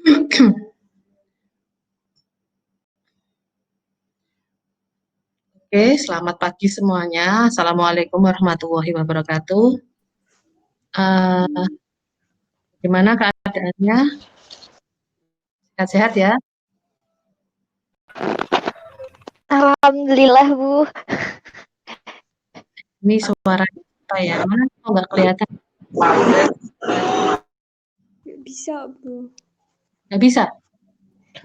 Oke, selamat pagi semuanya. Assalamualaikum warahmatullahi wabarakatuh. Gimana keadaannya? Sehat-sehat ya? Alhamdulillah, Bu. Ini suara apa ya? Mana kok nggak kelihatan? Nggak bisa, Bu. Nggak bisa?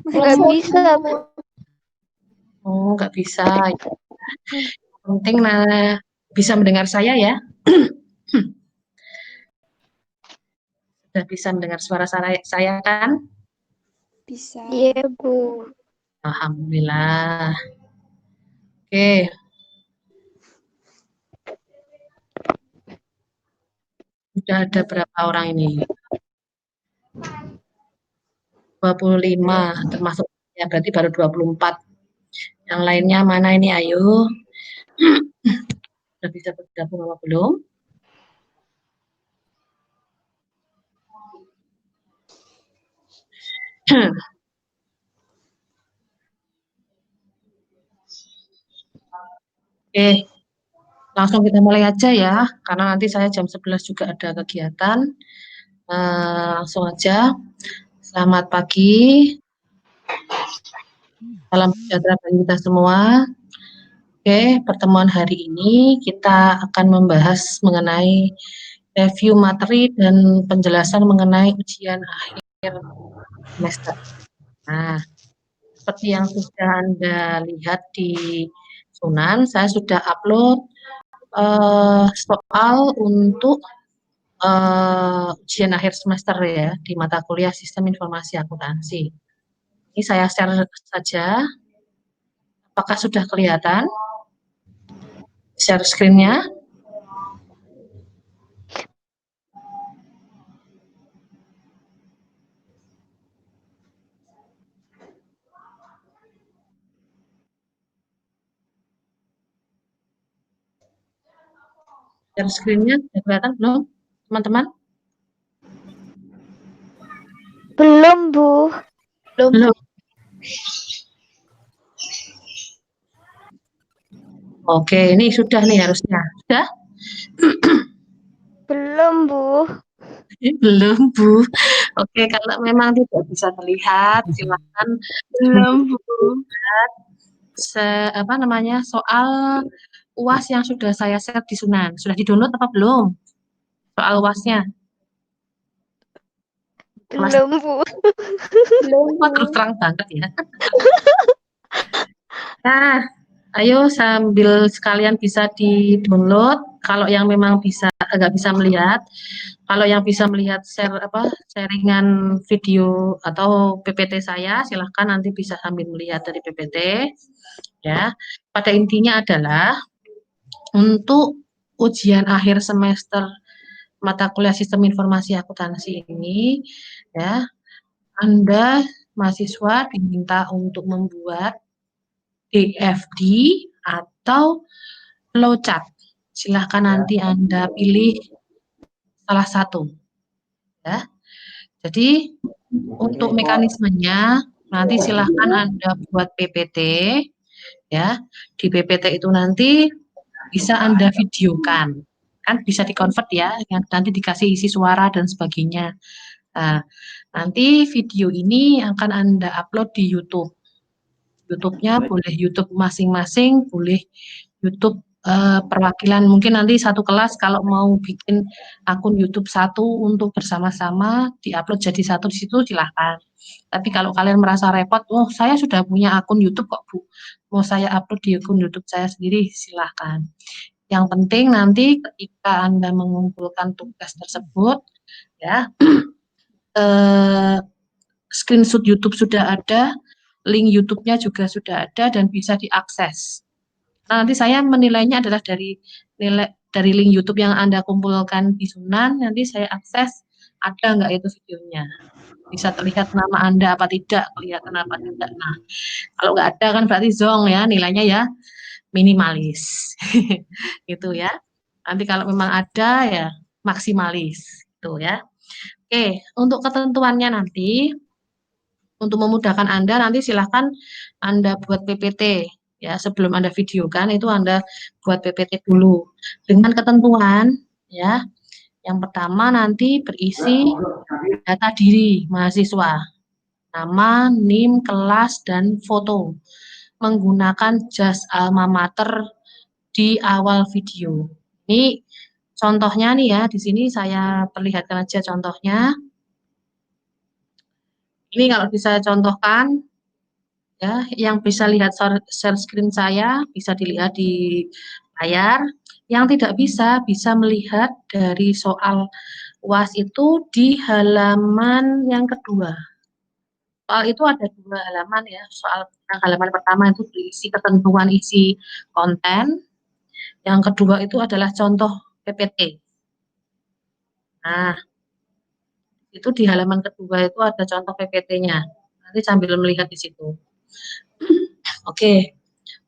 Nggak bisa, Bu. Oh, nggak bisa. Penting bisa mendengar saya ya? Sudah bisa mendengar suara saya kan? Bisa. Iya, Bu. Alhamdulillah. Oke. Sudah ada berapa orang ini? 25, termasuk ya berarti baru 24. Yang lainnya mana ini? Ayo. Sudah bisa bergabung apa belum? Oke, langsung kita mulai aja ya, karena nanti saya jam 11 juga ada kegiatan. Langsung aja. Selamat pagi. Salam sejahtera bagi kita semua. Oke, pertemuan hari ini kita akan membahas mengenai review materi dan penjelasan mengenai ujian akhir semester. Nah, seperti yang sudah Anda lihat di Sunan, saya sudah upload soal untuk ujian akhir semester ya di mata kuliah Sistem Informasi Akuntansi. Ini saya share saja. Apakah sudah kelihatan? Share screen-nya. Share screen-nya sudah kelihatan belum, teman-teman? Belum, Bu. Belum. Oke, ini sudah nih harusnya. Sudah? Belum, Bu. Belum, Bu. Oke, kalau memang tidak bisa terlihat, silakan Belum, Bu. soal UAS yang sudah saya share di Sunan. Sudah di-download apa belum? Soal UAS-nya. Belum, Bu. Belum, Wah, Bu. terus terang banget ya. Nah, ayo sambil sekalian bisa di-download. Kalau yang memang nggak bisa melihat, kalau yang bisa melihat sharingan video atau PPT saya, silahkan nanti bisa sambil melihat dari PPT. Ya, pada intinya adalah untuk ujian akhir semester mata kuliah Sistem Informasi Akuntansi ini, ya, Anda mahasiswa diminta untuk membuat DFD atau flowchart. Silahkan nanti Anda pilih salah satu. Ya. Jadi untuk mekanismenya nanti silahkan Anda buat PPT. Ya, di PPT itu nanti bisa Anda videokan. Kan bisa di-convert ya, yang nanti dikasih isi suara dan sebagainya. Nah, nanti video ini akan Anda upload di YouTube. YouTube-nya boleh YouTube masing-masing, boleh YouTube perwakilan, mungkin nanti satu kelas kalau mau bikin akun YouTube satu untuk bersama-sama diupload jadi satu di situ silahkan. Tapi kalau kalian merasa repot, oh saya sudah punya akun YouTube kok Bu, mau saya upload di akun YouTube saya sendiri silahkan. Yang penting nanti ketika Anda mengumpulkan tugas tersebut, ya screenshot YouTube sudah ada, link YouTube-nya juga sudah ada dan bisa diakses. Nah, nanti saya menilainya adalah dari link YouTube yang Anda kumpulkan di Sunan, nanti saya akses ada nggak itu videonya. Bisa terlihat nama Anda apa tidak, kelihatan apa tidak. Nah, kalau nggak ada kan berarti zong ya, nilainya ya minimalis. Gitu ya. Nanti kalau memang ada ya maksimalis gitu ya. Oke, untuk ketentuannya nanti untuk memudahkan Anda nanti silahkan Anda buat PPT ya, sebelum Anda videokan itu Anda buat PPT dulu dengan ketentuan ya. Yang pertama nanti berisi data diri mahasiswa, nama, NIM, kelas, dan foto menggunakan jas alma mater di awal video. Ini contohnya nih ya, di sini saya perlihatkan aja contohnya. Ini kalau bisa contohkan ya, yang bisa lihat share screen saya bisa dilihat di layar. Yang tidak bisa melihat dari soal UAS itu di halaman yang kedua. Soal itu ada 2 halaman ya. Soal yang halaman pertama itu berisi ketentuan isi konten. Yang kedua itu adalah contoh PPT. Nah, itu di halaman kedua itu ada contoh PPT-nya. Nanti sambil melihat di situ. Oke,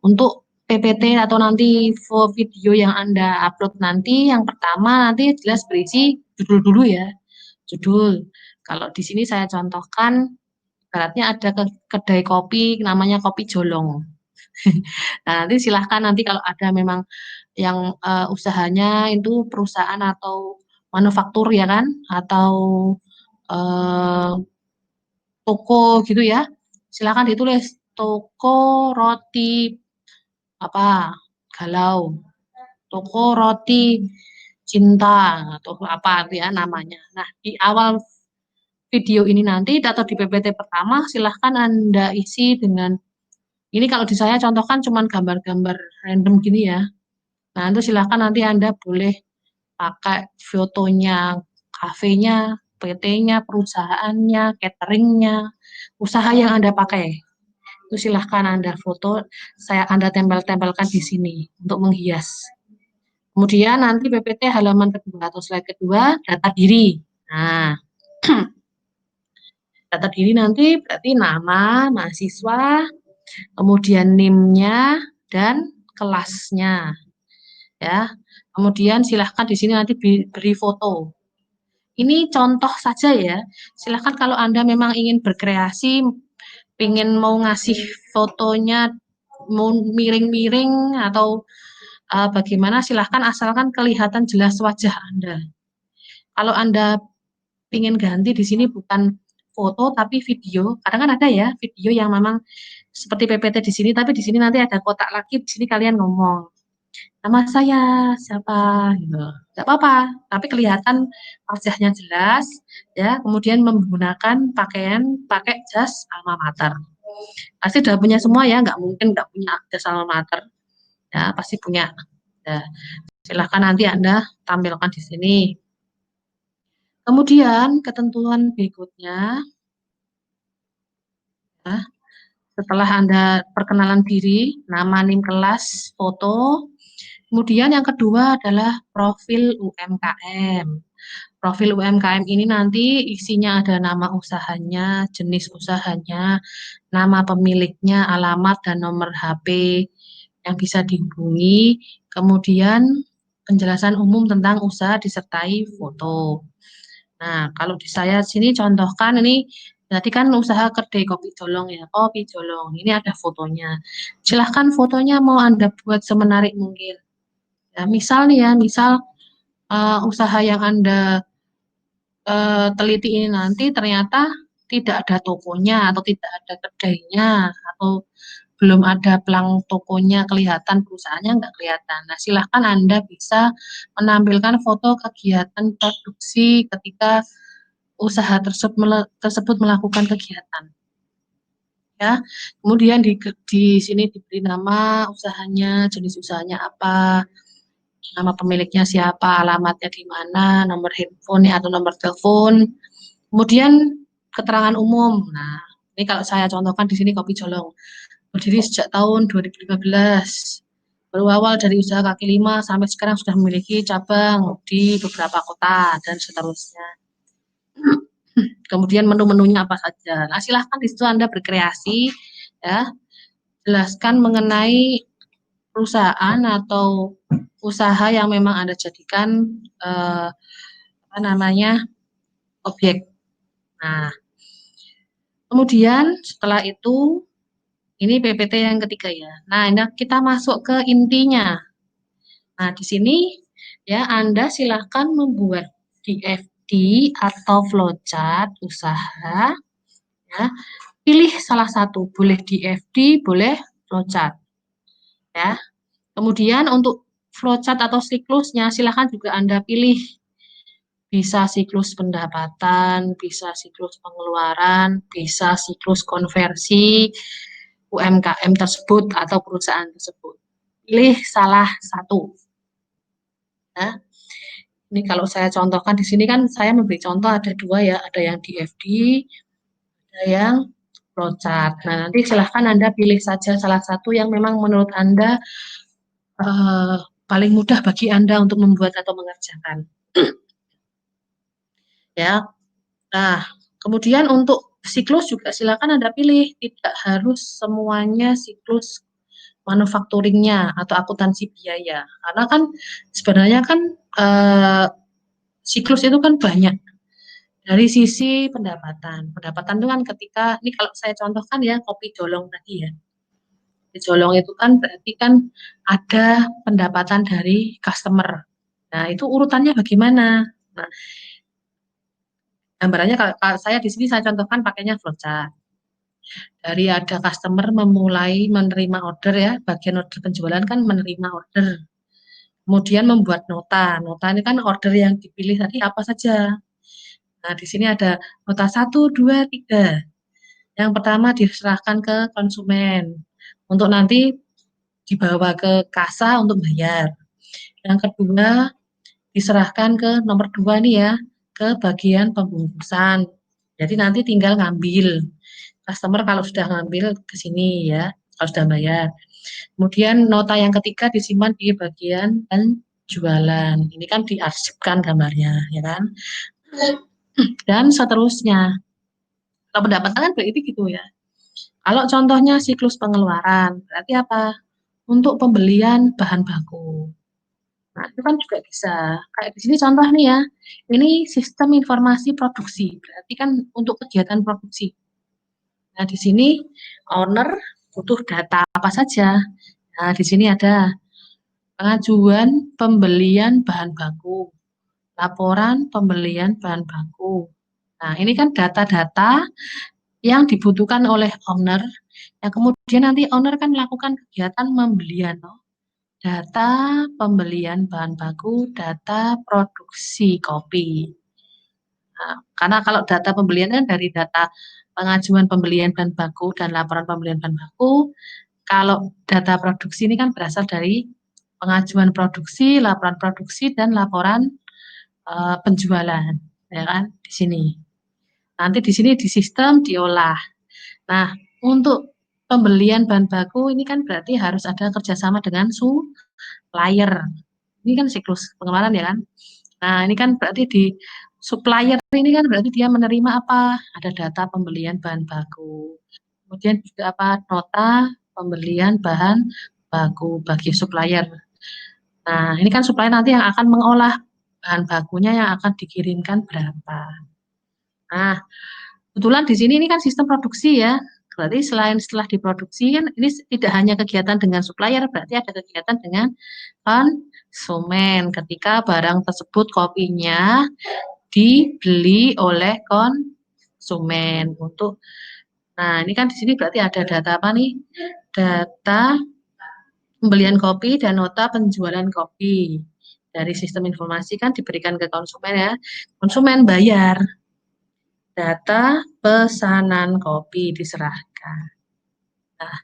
untuk PPT atau nanti video yang Anda upload nanti, yang pertama nanti jelas berisi judul dulu ya. Judul. Kalau di sini saya contohkan, ibaratnya ada kedai kopi namanya Kopi Jolong. Nah, nanti silahkan nanti kalau ada memang yang usahanya itu perusahaan atau manufaktur ya kan, atau toko gitu ya, silahkan ditulis toko roti apa galau, toko roti cinta atau apa ya namanya. Nah, di awal video ini nanti atau di PPT pertama silahkan Anda isi dengan ini kalau di saya contohkan cuman gambar-gambar random gini ya. Nah, itu silahkan nanti Anda boleh pakai fotonya kafenya, PT-nya, perusahaannya, cateringnya, usaha yang Anda pakai. Itu silahkan Anda foto, Anda tempel-tempelkan di sini untuk menghias. Kemudian nanti PPT halaman kedua atau slide kedua, data diri. Nah, data diri nanti berarti nama mahasiswa, kemudian NIM-nya, dan kelasnya. Ya, kemudian silahkan di sini nanti beri foto. Ini contoh saja ya. Silahkan kalau Anda memang ingin berkreasi, ingin mau ngasih fotonya, mau miring-miring atau bagaimana, silahkan asalkan kelihatan jelas wajah Anda. Kalau Anda ingin ganti di sini bukan foto tapi video, kadang kan ada ya video yang memang seperti PPT di sini, tapi di sini nanti ada kotak lagi, di sini kalian ngomong. Nama saya siapa gitu. Enggak apa-apa, tapi kelihatan wajahnya jelas ya, kemudian menggunakan pakai jas alma mater. Pasti udah punya semua ya, nggak mungkin nggak punya jas alma mater. Ya, pasti punya. Ya, silahkan nanti Anda tampilkan di sini. Kemudian ketentuan berikutnya, ya, setelah Anda perkenalan diri, nama, NIM, kelas, foto. Kemudian yang kedua adalah profil UMKM. Profil UMKM ini nanti isinya ada nama usahanya, jenis usahanya, nama pemiliknya, alamat dan nomor HP yang bisa dihubungi, kemudian penjelasan umum tentang usaha disertai foto. Nah, kalau di saya sini contohkan ini tadi kan usaha kedai kopi Jolong ya, kopi Jolong. Ini ada fotonya. Silahkan fotonya mau Anda buat semenarik mungkin. Ya, misal nih ya, misal usaha yang Anda teliti ini nanti ternyata tidak ada tokonya atau tidak ada kedainya atau belum ada pelang tokonya kelihatan, perusahaannya nggak kelihatan. Nah, silahkan Anda bisa menampilkan foto kegiatan produksi ketika usaha tersebut melakukan kegiatan. Ya, kemudian di sini diberi nama usahanya, jenis usahanya apa, nama pemiliknya siapa, alamatnya di mana, nomor handphone atau nomor telepon, kemudian keterangan umum. Nah, ini kalau saya contohkan di sini Kopi Jolong, berdiri sejak tahun 2015, berawal dari usaha kaki lima sampai sekarang sudah memiliki cabang di beberapa kota dan seterusnya. Kemudian menu-menunya apa saja. Nah, silahkan di situ Anda berkreasi, ya, jelaskan mengenai perusahaan atau usaha yang memang Anda jadikan apa namanya objek. Nah, Kemudian setelah itu, ini PPT yang ketiga ya. Nah, ini kita masuk ke intinya. Nah, di sini ya Anda silahkan membuat DFD atau flowchart usaha. Ya, pilih salah satu, boleh DFD, boleh flowchart. Ya. Kemudian untuk flowchart atau siklusnya silahkan juga Anda pilih. Bisa siklus pendapatan, bisa siklus pengeluaran, bisa siklus konversi UMKM tersebut atau perusahaan tersebut. Pilih salah satu. Ya. Ini kalau saya contohkan di sini kan saya memberi contoh ada dua ya, ada yang DFD, ada yang flowchart. Nah, nanti silahkan Anda pilih saja salah satu yang memang menurut Anda paling mudah bagi Anda untuk membuat atau mengerjakan. Ya. Nah, kemudian untuk siklus juga silakan Anda pilih, tidak harus semuanya siklus manufakturingnya atau akuntansi biaya. Karena kan sebenarnya kan siklus itu kan banyak. Dari sisi pendapatan. Pendapatan itu kan ketika, ini kalau saya contohkan ya, kopi jolong tadi ya. Kopi jolong itu kan berarti kan ada pendapatan dari customer. Nah, itu urutannya bagaimana? Nah, gambarannya kalau saya di sini saya contohkan pakainya flowchart. Dari ada customer memulai menerima order ya, bagian order penjualan kan menerima order. Kemudian membuat nota. Nota ini kan order yang dipilih tadi apa saja. Nah, di sini ada nota 1, 2, 3. Yang pertama diserahkan ke konsumen untuk nanti dibawa ke kasa untuk bayar. Yang kedua diserahkan ke nomor 2 nih ya, ke bagian pembungkusan. Jadi nanti tinggal ngambil. Customer kalau sudah ngambil ke sini ya, kalau sudah bayar. Kemudian nota yang ketiga disimpan di bagian penjualan. Ini kan diarsipkan gambarnya, ya kan? Dan seterusnya. Kalau pendapatan kan berarti gitu ya. Kalau contohnya siklus pengeluaran, berarti apa? Untuk pembelian bahan baku. Nah, itu kan juga bisa. Kayak di sini contoh nih ya. Ini sistem informasi produksi. Berarti kan untuk kegiatan produksi. Nah, di sini owner butuh data apa saja. Nah, di sini ada pengajuan pembelian bahan baku, laporan pembelian bahan baku. Nah, ini kan data-data yang dibutuhkan oleh owner, yang kemudian nanti owner kan melakukan kegiatan pembelian. Data pembelian bahan baku, data produksi kopi. Nah, karena kalau data pembelian kan dari data pengajuan pembelian bahan baku dan laporan pembelian bahan baku, kalau data produksi ini kan berasal dari pengajuan produksi, laporan produksi, dan laporan penjualan, ya kan, di sini. Nanti di sini di sistem diolah. Nah, untuk pembelian bahan baku ini kan berarti harus ada kerjasama dengan supplier. Ini kan siklus pengeluaran ya kan. Nah, ini kan berarti di supplier ini kan berarti dia menerima apa? Ada data pembelian bahan baku. Kemudian juga apa? Nota pembelian bahan baku bagi supplier. Nah, ini kan supplier nanti yang akan mengolah bahan bakunya yang akan dikirimkan berapa. Nah, kebetulan di sini ini kan sistem produksi ya. Berarti selain setelah diproduksi kan ini tidak hanya kegiatan dengan supplier, berarti ada kegiatan dengan konsumen ketika barang tersebut kopinya dibeli oleh konsumen untuk. Nah, ini kan di sini berarti ada data apa nih? Data pembelian kopi dan nota penjualan kopi. Dari sistem informasi kan diberikan ke konsumen ya. Konsumen bayar. Data pesanan kopi diserahkan. Nah,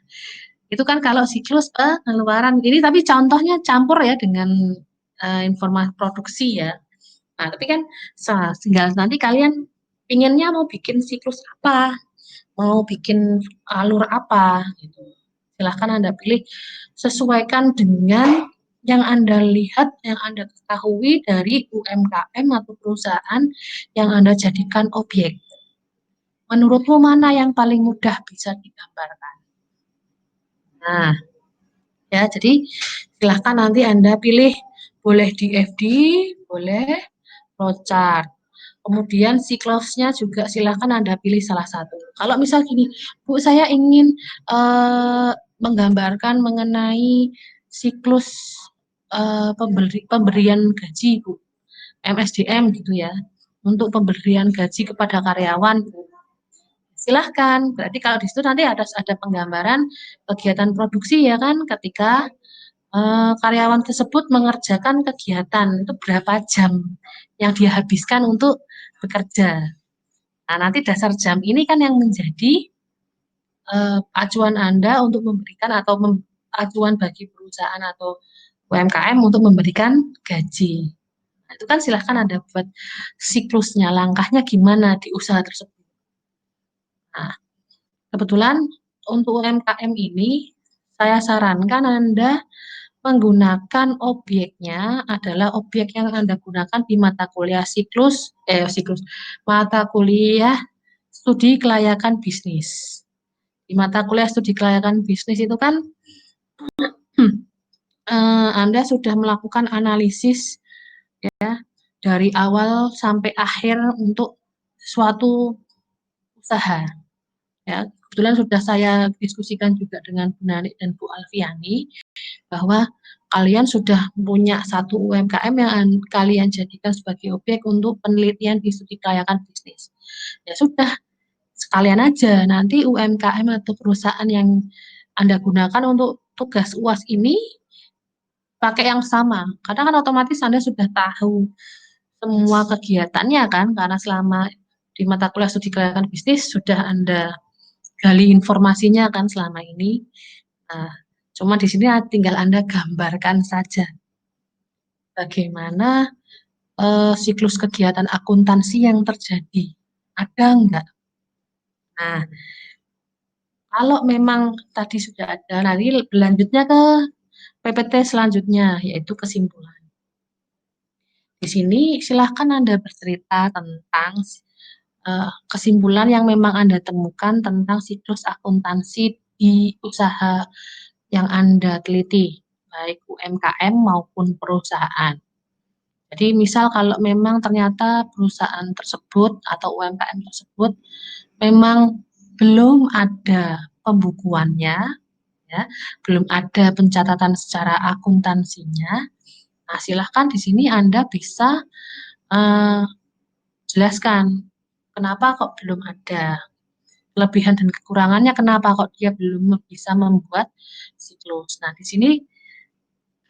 itu kan kalau siklus pengeluaran. Ini tapi contohnya campur ya dengan informasi produksi ya. Nah, tapi kan tinggal nanti kalian pinginnya mau bikin siklus apa, mau bikin alur apa, gitu. Silahkan Anda pilih, sesuaikan dengan yang Anda lihat, yang Anda ketahui dari UMKM atau perusahaan yang Anda jadikan objek. Menurutmu mana yang paling mudah bisa digambarkan? Nah, ya jadi silahkan nanti Anda pilih, boleh DFD, boleh flowchart. Kemudian siklusnya juga silakan Anda pilih salah satu. Kalau misal gini, Bu, saya ingin menggambarkan mengenai siklus pemberian gaji, Bu, MSDM gitu ya, untuk pemberian gaji kepada karyawan, Bu. Silahkan. Berarti kalau di situ nanti ada penggambaran kegiatan produksi ya kan, ketika karyawan tersebut mengerjakan kegiatan itu berapa jam yang dia habiskan untuk bekerja. Nah, nanti dasar jam ini kan yang menjadi acuan Anda untuk memberikan atau acuan bagi perusahaan atau UMKM untuk memberikan gaji. Nah, itu kan silahkan Anda buat siklusnya, langkahnya gimana di usaha tersebut. Nah, kebetulan untuk UMKM ini saya sarankan Anda menggunakan objeknya adalah objek yang Anda gunakan di mata kuliah mata kuliah studi kelayakan bisnis. Di mata kuliah studi kelayakan bisnis itu kan Anda sudah melakukan analisis ya dari awal sampai akhir untuk suatu usaha. Ya, kebetulan sudah saya diskusikan juga dengan Bu Nani dan Bu Alfiani bahwa kalian sudah punya satu UMKM yang kalian jadikan sebagai objek untuk penelitian di studi kelayakan bisnis. Ya sudah, sekalian aja nanti UMKM atau perusahaan yang Anda gunakan untuk tugas UAS ini pakai yang sama. Karena kan otomatis Anda sudah tahu semua kegiatannya kan, karena selama di mata kuliah studi kelayakan bisnis sudah Anda gali informasinya kan selama ini. Nah, cuma di sini tinggal Anda gambarkan saja bagaimana siklus kegiatan akuntansi yang terjadi. Ada enggak? Nah, kalau memang tadi sudah ada, nanti berlanjutnya ke PPT selanjutnya, yaitu kesimpulan. Di sini silahkan Anda bercerita tentang kesimpulan yang memang Anda temukan tentang siklus akuntansi di usaha yang Anda teliti, baik UMKM maupun perusahaan. Jadi misal kalau memang ternyata perusahaan tersebut atau UMKM tersebut memang belum ada pembukuannya, ya, belum ada pencatatan secara akuntansinya. Nah, silahkan di sini Anda bisa jelaskan kenapa kok belum ada, kelebihan dan kekurangannya kenapa kok dia belum bisa membuat siklus. Nah, di sini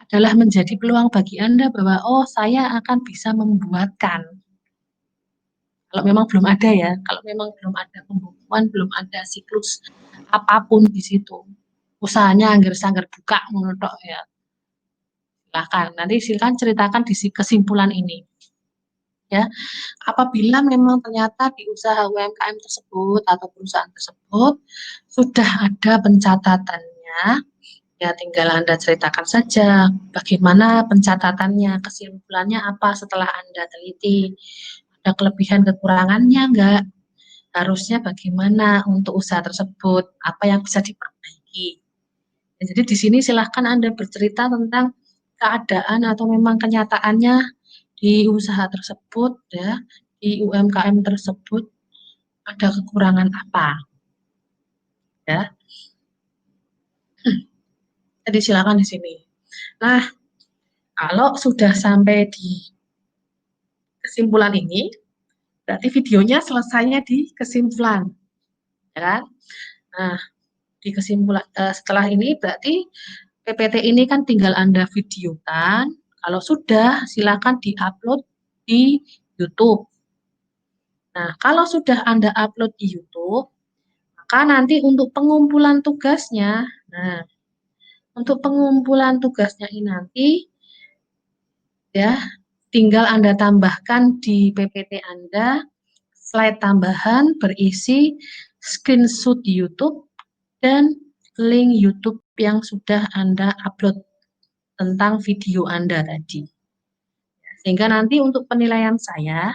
adalah menjadi peluang bagi Anda bahwa, oh saya akan bisa membuatkan. Kalau memang belum ada ya, kalau memang belum ada pembukuan, belum ada siklus apapun di situ. Usahanya angger-sangger buka menurut ya. Silakan, nanti silakan ceritakan di kesimpulan ini. Ya, apabila memang ternyata di usaha UMKM tersebut atau perusahaan tersebut sudah ada pencatatannya, ya tinggal Anda ceritakan saja bagaimana pencatatannya, kesimpulannya apa setelah Anda teliti, ada kelebihan kekurangannya enggak, harusnya bagaimana untuk usaha tersebut, apa yang bisa diperbaiki. Ya, jadi di sini silahkan Anda bercerita tentang keadaan atau memang kenyataannya di usaha tersebut ya, di UMKM tersebut ada kekurangan apa ya. Jadi silakan di sini. Nah, kalau sudah sampai di kesimpulan ini, berarti videonya selesainya di kesimpulan, ya kan? Nah, di kesimpulan setelah ini berarti PPT ini kan tinggal Anda videokan. Kalau sudah, silakan diupload di YouTube. Nah, kalau sudah Anda upload di YouTube, maka nanti untuk pengumpulan tugasnya, nah, untuk pengumpulan tugasnya ini nanti, ya, tinggal Anda tambahkan di PPT Anda slide tambahan berisi screenshot YouTube dan link YouTube yang sudah Anda upload tentang video Anda tadi. Sehingga nanti untuk penilaian saya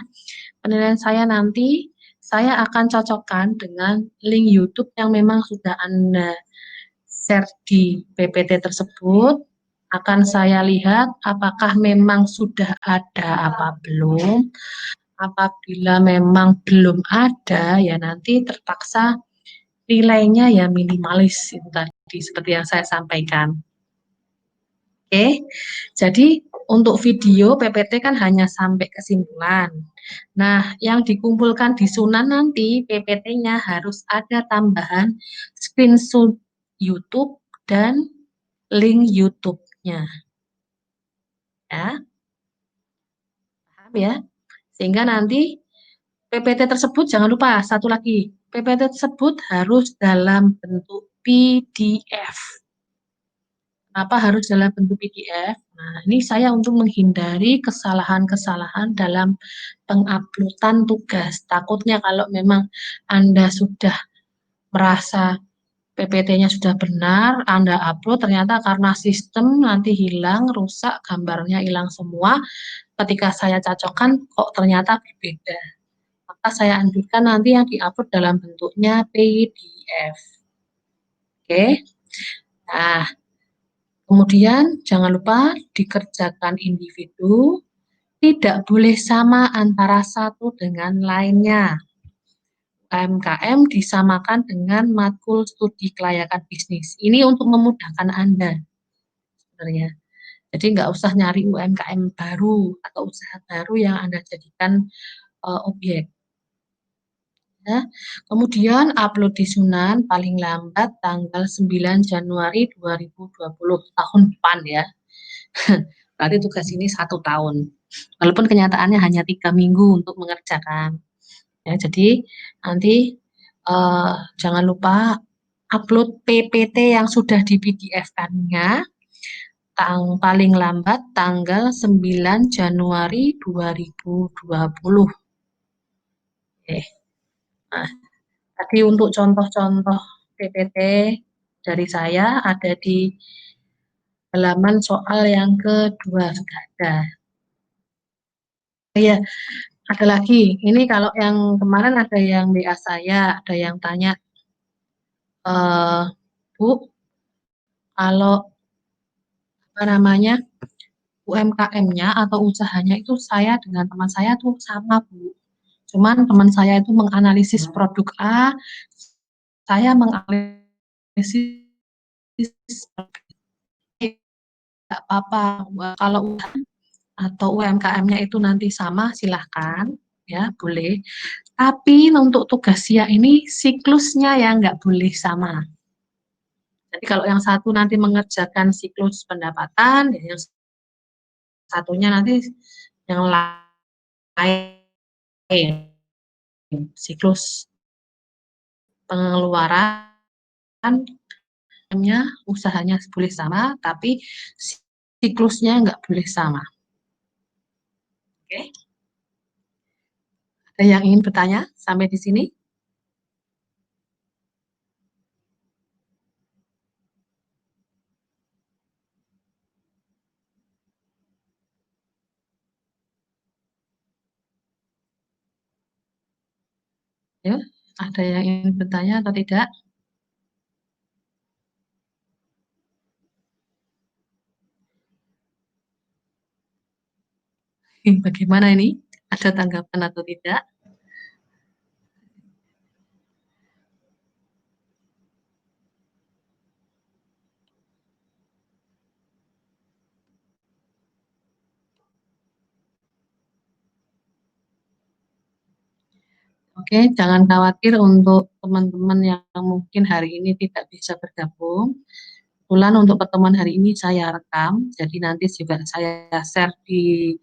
nanti saya akan cocokkan dengan link YouTube yang memang sudah Anda share di PPT tersebut. Akan saya lihat apakah memang sudah ada apa belum, Apabila memang belum ada, ya nanti terpaksa nilainya ya minimalis itu tadi seperti yang saya sampaikan. Oke, jadi untuk video PPT kan hanya sampai kesimpulan. Nah, yang dikumpulkan di Sunan nanti PPT-nya harus ada tambahan screenshot YouTube dan link YouTube-nya. Ya, paham ya? Sehingga nanti PPT tersebut jangan lupa satu lagi, PPT tersebut harus dalam bentuk PDF. Kenapa harus dalam bentuk PDF? Nah, ini saya untuk menghindari kesalahan-kesalahan dalam penguploadan tugas. Takutnya kalau memang Anda sudah merasa PPT-nya sudah benar, Anda upload, ternyata karena sistem nanti hilang, rusak, gambarnya hilang semua. Ketika saya cocokkan, kok ternyata berbeda. Maka saya anjurkan nanti yang diupload dalam bentuknya PDF. Oke. Nah, kemudian jangan lupa dikerjakan individu, tidak boleh sama antara satu dengan lainnya. UMKM disamakan dengan matkul studi kelayakan bisnis. Ini untuk memudahkan Anda sebenarnya. Jadi nggak usah nyari UMKM baru atau usaha baru yang Anda jadikan objek. Ya. Kemudian upload di Sunan paling lambat tanggal 9 Januari 2020 tahun depan ya. Berarti tugas ini 1 tahun. Walaupun kenyataannya hanya 3 minggu untuk mengerjakan. Ya, jadi nanti jangan lupa upload PPT yang sudah di PDF-kannya paling lambat tanggal 9 Januari 2020. Oke. Nah, tadi untuk contoh-contoh PPT dari saya ada di halaman soal yang kedua sudah ada. Iya, ada lagi. Ini kalau yang kemarin ada yang WA saya, ada yang tanya, Bu, kalau apa namanya UMKM-nya atau usahanya itu saya dengan teman saya tuh sama, Bu. Cuman teman saya itu menganalisis produk A, saya menganalisis tidak apa-apa. Kalau atau UMKM-nya itu nanti sama, silahkan, ya boleh. Tapi untuk tugas SIA ini siklusnya yang nggak boleh sama. Jadi kalau yang satu nanti mengerjakan siklus pendapatan, yang satunya nanti yang lain siklus pengeluaran usahanya boleh sama, tapi siklusnya nggak boleh sama. Oke. Ada yang ingin bertanya sampai di sini? Ya, ada yang ingin bertanya atau tidak? Bagaimana ini? Ada tanggapan atau tidak? Oke, jangan khawatir untuk teman-teman yang mungkin hari ini tidak bisa bergabung. Kebetulan untuk pertemuan hari ini saya rekam, jadi nanti juga saya share di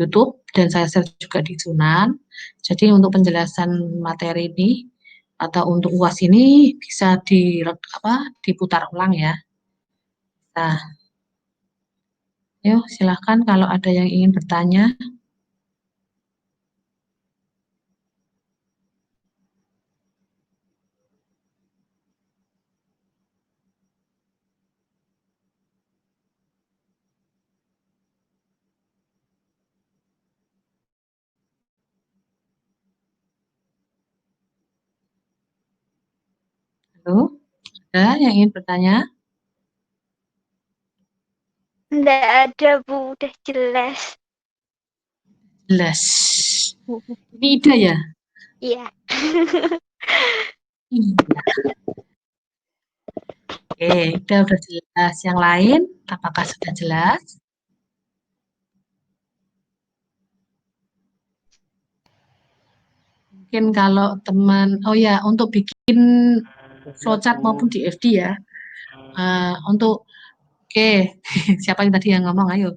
YouTube dan saya share juga di Sunan. Jadi untuk penjelasan materi ini atau untuk UAS ini bisa diputar ulang ya. Nah, yuk silahkan kalau ada yang ingin bertanya. Halo, ada yang ingin bertanya? Nggak ada, Bu. Udah jelas. jelas. Ini Ida ya? Iya. Iya. Oke, udah jelas. Yang lain, apakah sudah jelas? Mungkin kalau teman, oh ya, untuk bikin flowchart maupun DFD ya. Untuk, oke, siapa yang tadi yang ngomong? Ayo.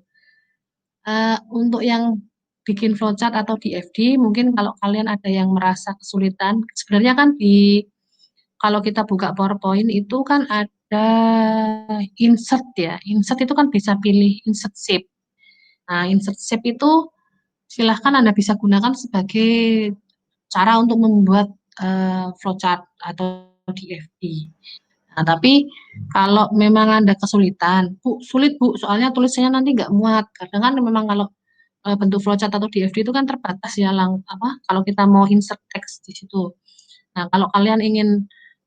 Untuk yang bikin flowchart atau DFD, mungkin kalau kalian ada yang merasa kesulitan, sebenarnya kan kalau kita buka PowerPoint itu kan ada insert ya. Insert itu kan bisa pilih insert shape. Nah, insert shape itu silahkan Anda bisa gunakan sebagai cara untuk membuat flowchart atau DFD. Nah, tapi kalau memang Anda kesulitan, Bu, sulit Bu, soalnya tulisannya nanti nggak muat. Kadang kan memang kalau bentuk flowchart atau DFD itu kan terbatas ya, kalau kita mau insert teks di situ. Nah, kalau kalian ingin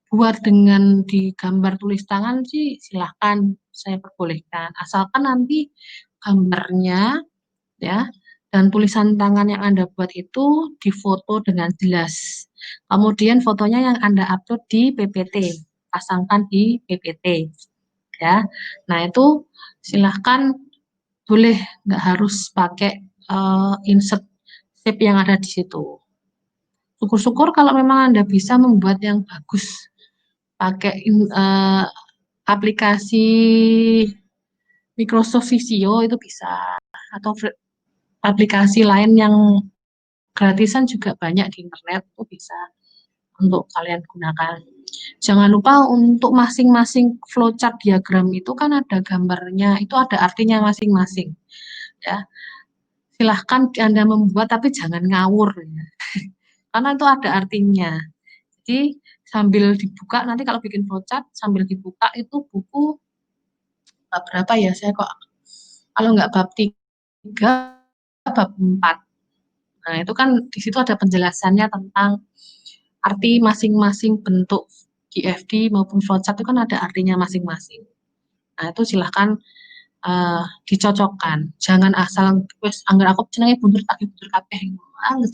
buat dengan digambar tulis tangan sih silahkan, saya perbolehkan. Asalkan nanti gambarnya ya dan tulisan tangan yang Anda buat itu difoto dengan jelas. Kemudian fotonya yang Anda upload di PPT, pasangkan di PPT ya. Nah, itu silahkan, boleh, nggak harus pakai insert shape yang ada di situ. Syukur-syukur kalau memang Anda bisa membuat yang bagus pakai aplikasi Microsoft Visio itu bisa, atau aplikasi lain yang gratisan juga banyak di internet, itu bisa untuk kalian gunakan. Jangan lupa untuk masing-masing flowchart diagram itu kan ada gambarnya, itu ada artinya masing-masing. Ya, silahkan Anda membuat tapi jangan ngawur ya. Karena itu ada artinya. Jadi sambil dibuka, nanti kalau bikin flowchart sambil dibuka itu buku bab berapa ya, saya kok kalau nggak bab 3, bab 4. Nah, itu kan di situ ada penjelasannya tentang arti masing-masing bentuk GFD maupun flowchart itu kan ada artinya masing-masing. Nah, itu silahkan dicocokkan. Jangan asal wes anggar aku jenenge buntur tak buntur kabeh.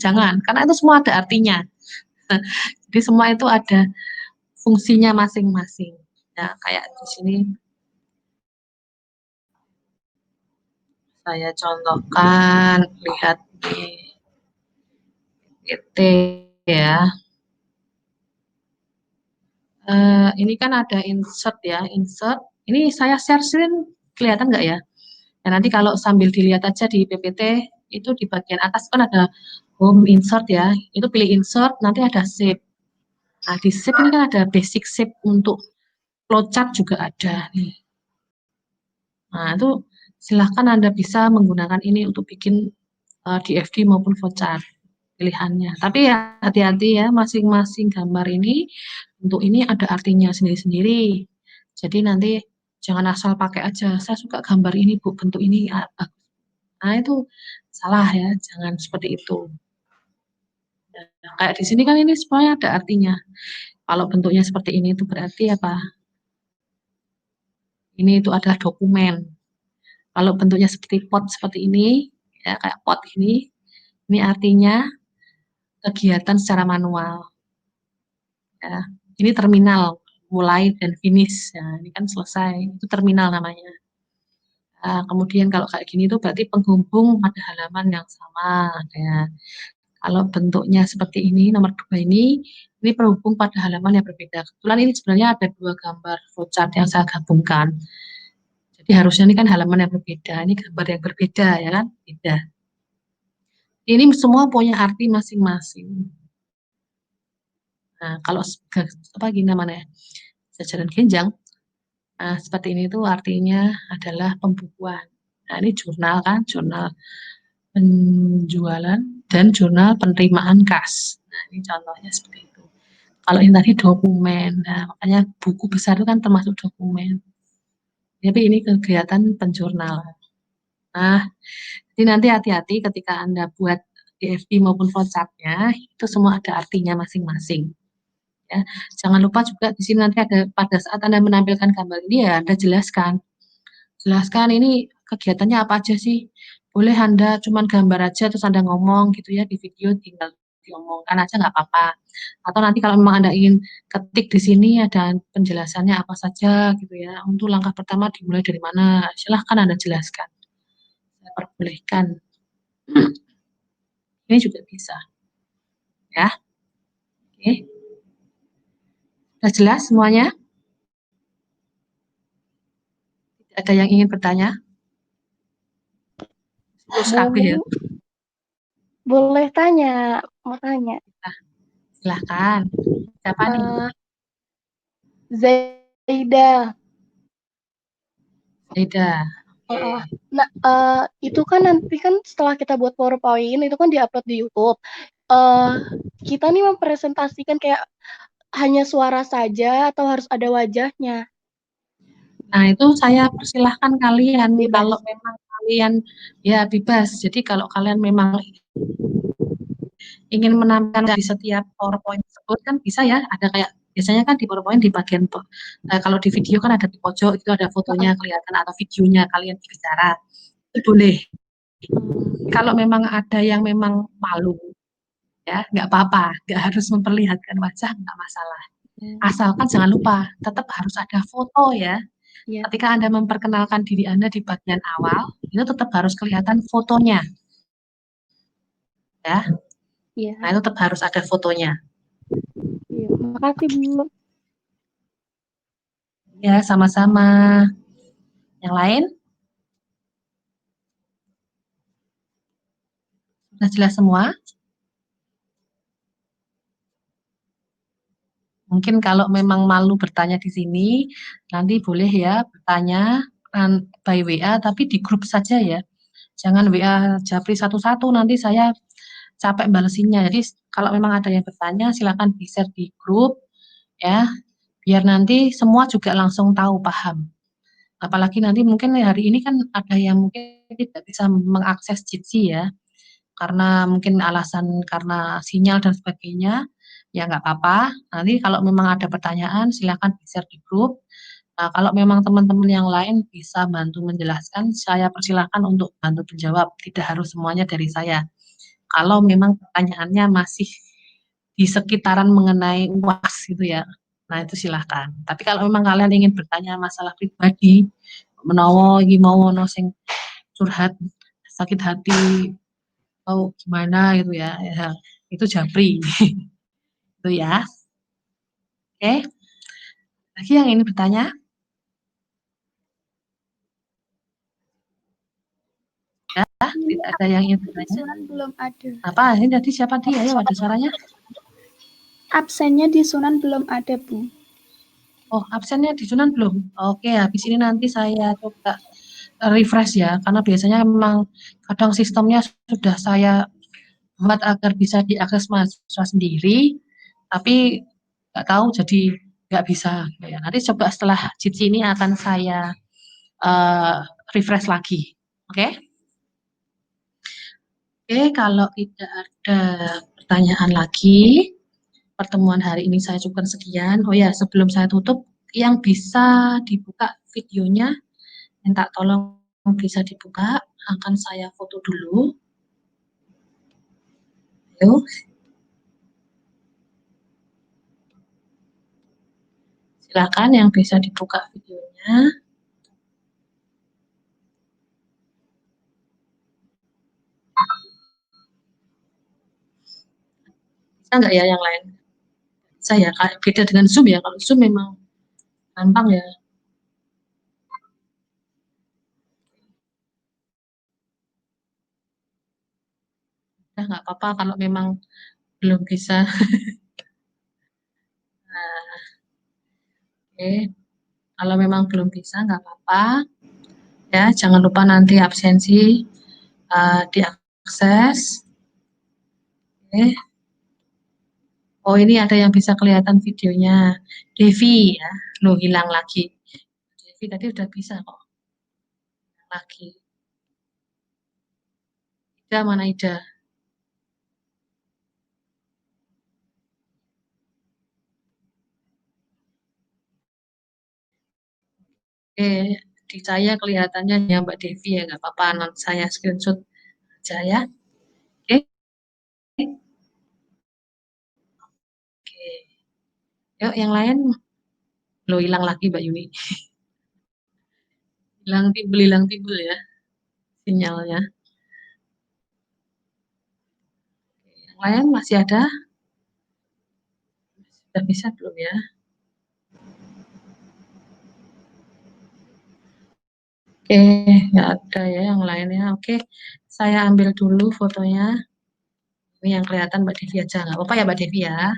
Jangan, karena itu semua ada artinya. Jadi semua itu ada fungsinya masing-masing. Nah, kayak di sini saya contohkan, lihat di PT ya. Ini kan ada insert ya, insert. Ini saya share screen, kelihatan nggak ya? Ya, nanti kalau sambil dilihat aja di PPT, itu di bagian atas kan ada home insert ya. Itu pilih insert, nanti ada shape. Nah, di shape ini kan ada basic shape untuk flowchart juga ada nih. Nah, itu silahkan Anda bisa menggunakan ini untuk bikin DFD maupun flowchart pilihannya. Tapi ya hati-hati ya, masing-masing gambar ini untuk ini ada artinya sendiri-sendiri. Jadi nanti jangan asal pakai aja. Saya suka gambar ini Bu, bentuk ini bagus. Nah, itu salah ya, jangan seperti itu. Nah, kayak di sini kan ini semuanya ada artinya. Kalau bentuknya seperti ini itu berarti apa? Ini itu adalah dokumen. Kalau bentuknya seperti pot seperti ini, ya kayak pot ini artinya kegiatan secara manual. Ya. Ini terminal, mulai dan finish. Ya, ini kan selesai, itu terminal namanya. Kemudian kalau kayak gini itu berarti penghubung pada halaman yang sama. Ya. Kalau bentuknya seperti ini, nomor 2 ini penghubung pada halaman yang berbeda. Kebetulan ini sebenarnya ada 2 gambar flowchart yang saya gabungkan. Jadi harusnya ini kan halaman yang berbeda, ini gambar yang berbeda ya kan, beda. Ini semua punya arti masing-masing. Nah, kalau apa gini namanya, jajaran genjang, nah, seperti ini tuh artinya adalah pembukuan. Nah, ini jurnal kan, jurnal penjualan dan jurnal penerimaan kas. Nah, ini contohnya seperti itu. Kalau ini tadi dokumen, nah makanya buku besar itu kan termasuk dokumen. Tapi ini kegiatan penjurnalan. Nah, jadi nanti hati-hati ketika Anda buat DFD maupun flowchart-nya, itu semua ada artinya masing-masing. Ya, jangan lupa juga di sini nanti ada pada saat Anda menampilkan gambar ini ya Anda jelaskan. Jelaskan ini kegiatannya apa aja sih? boleh Anda cuman gambar aja terus Anda ngomong gitu ya di video tinggal diomongkan aja nggak apa-apa. Atau nanti kalau memang Anda ingin ketik di sini ada penjelasannya apa saja gitu ya. Untuk langkah pertama dimulai dari mana? Silahkan Anda jelaskan. Saya perbolehkan. Ini juga bisa ya. Oke. Sudah jelas semuanya? Tidak ada yang ingin bertanya? Terus KB ya. Boleh tanya, mau tanya. Silahkan. Siapa nih? Zaida. Zaida. Nah, itu kan nanti kan setelah kita buat PowerPoint itu kan diupload di YouTube. Kita nih mempresentasikan kayak hanya suara saja atau harus ada wajahnya? Nah, itu saya persilahkan kalian Bebas. kalau memang kalian ya bebas. Jadi kalau kalian memang ingin menampilkan di setiap PowerPoint tersebut kan bisa ya, ada kayak biasanya kan di PowerPoint di bagian kalau di video kan ada di pojok itu ada fotonya kelihatan atau videonya kalian bicara. Itu boleh. Kalau memang ada yang memang malu ya, nggak apa-apa, nggak harus memperlihatkan wajah, nggak masalah. Asalkan jangan lupa, tetap harus ada foto ya. Iya. Ketika Anda memperkenalkan diri Anda di bagian awal, itu tetap harus kelihatan fotonya. Ya. Iya. Nah, itu tetap harus ada fotonya. Iya. Makasih, Bu. Ya, sama-sama. Yang lain? Sudah jelas semua? Mungkin kalau memang malu bertanya di sini, nanti boleh ya bertanya by WA, tapi di grup saja ya. Jangan WA Japri satu-satu, nanti saya capek balesinnya. Jadi kalau memang ada yang bertanya, silakan di-share di grup ya, biar nanti semua juga langsung tahu, paham. Apalagi nanti mungkin hari ini kan ada yang mungkin tidak bisa mengakses Jitsi ya, karena mungkin alasan karena sinyal dan sebagainya, ya nggak apa-apa. Nanti kalau memang ada pertanyaan silakan di-share di grup. Nah, kalau memang teman-teman yang lain bisa bantu menjelaskan, saya persilahkan untuk bantu menjawab, tidak harus semuanya dari saya. Kalau memang pertanyaannya masih di sekitaran mengenai UAS gitu ya, nah itu silahkan. Tapi kalau memang kalian ingin bertanya masalah pribadi, menawa iki mau ono sing curhat sakit hati atau gimana gitu ya, ya itu Japri. Itu ya. Oke. Lagi yang ingin bertanya? Ya, tidak ada yang ingin bertanya. Susunan belum ada. Apa? Ini tadi siapa dia? Ya, ada suaranya. Absennya di Sunan belum ada, Bu. Oh, absennya di Sunan belum? Oke, habis ini nanti saya coba refresh ya, karena biasanya memang kadang sistemnya sudah saya buat agar bisa diakses mahasiswa sendiri, tapi nggak tahu jadi nggak bisa. Ya, nanti coba setelah Jitsi ini akan saya uh, refresh lagi. Oke? Oke, kalau tidak ada pertanyaan lagi, pertemuan hari ini saya cukupkan sekian. Oh ya, sebelum saya tutup, yang bisa dibuka videonya, minta tolong bisa dibuka, akan saya foto dulu. Ayo. Silakan yang bisa dibuka videonya. Bisa nggak ya yang lain? Saya beda dengan Zoom ya. Kalau Zoom memang gampang ya. Nah, nggak apa-apa kalau memang belum bisa. Nah, oke. Kalau memang belum bisa nggak apa-apa. Ya, jangan lupa nanti absensi diakses. Oke. Oh, ini ada yang bisa kelihatan videonya. Devi ya. Loh, hilang lagi. Devi tadi udah bisa kok. Lagi. Ida mana Ida? Oke, di saya kelihatannya ya Mbak Devi ya, nggak apa-apa, nanti saya screenshot aja ya. Oke, oke. Yuk yang lain, lo hilang lagi Mbak Yuni. Hilang timbul ya sinyalnya. Yang lain masih ada? Sudah bisa belum ya? Oke, nggak ada ya yang lainnya. Oke, saya ambil dulu fotonya. Ini yang kelihatan Mbak Devi aja, nggak apa-apa ya Mbak Devi ya.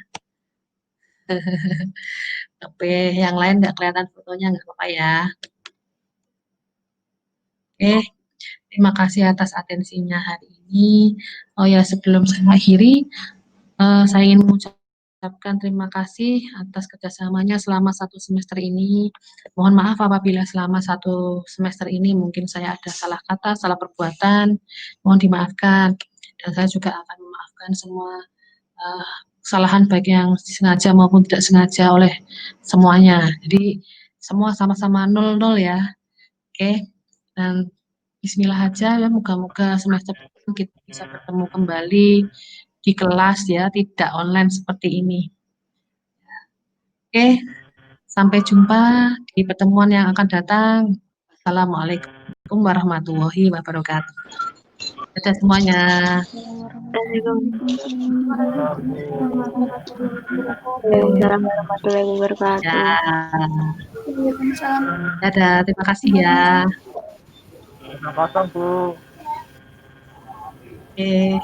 Tapi yang lain nggak kelihatan fotonya, nggak apa-apa ya. Oke, terima kasih atas atensinya hari ini. Oh ya, sebelum saya akhiri, saya ingin mengucapkan terima kasih atas kerjasamanya selama 1 semester ini. Mohon maaf apabila selama 1 semester ini mungkin saya ada salah kata, salah perbuatan, mohon dimaafkan. Dan saya juga akan memaafkan semua kesalahan baik yang sengaja maupun tidak sengaja oleh semuanya. Jadi semua sama-sama 0-0 ya. Oke, dan Bismillah aja ya, moga-moga semester depan kita bisa bertemu kembali di kelas ya, tidak online seperti ini. Oke, sampai jumpa di pertemuan yang akan datang. Assalamualaikum warahmatullahi wabarakatuh. Dadah semuanya. Waalaikumsalam warahmatullahi wabarakatuh. Ya, Waalaikumsalam. dadah. Terima kasih ya. Kosong, Bu. Oke.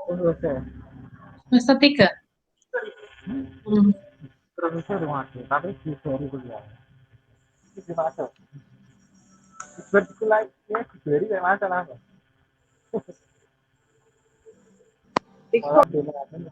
Selesai. Semester 3. Hmm. Provinsi rumah masuk, tapi di seri kuliah. Itu masuk. Bersekolah ya di seri kayak masalah. Kalau di mana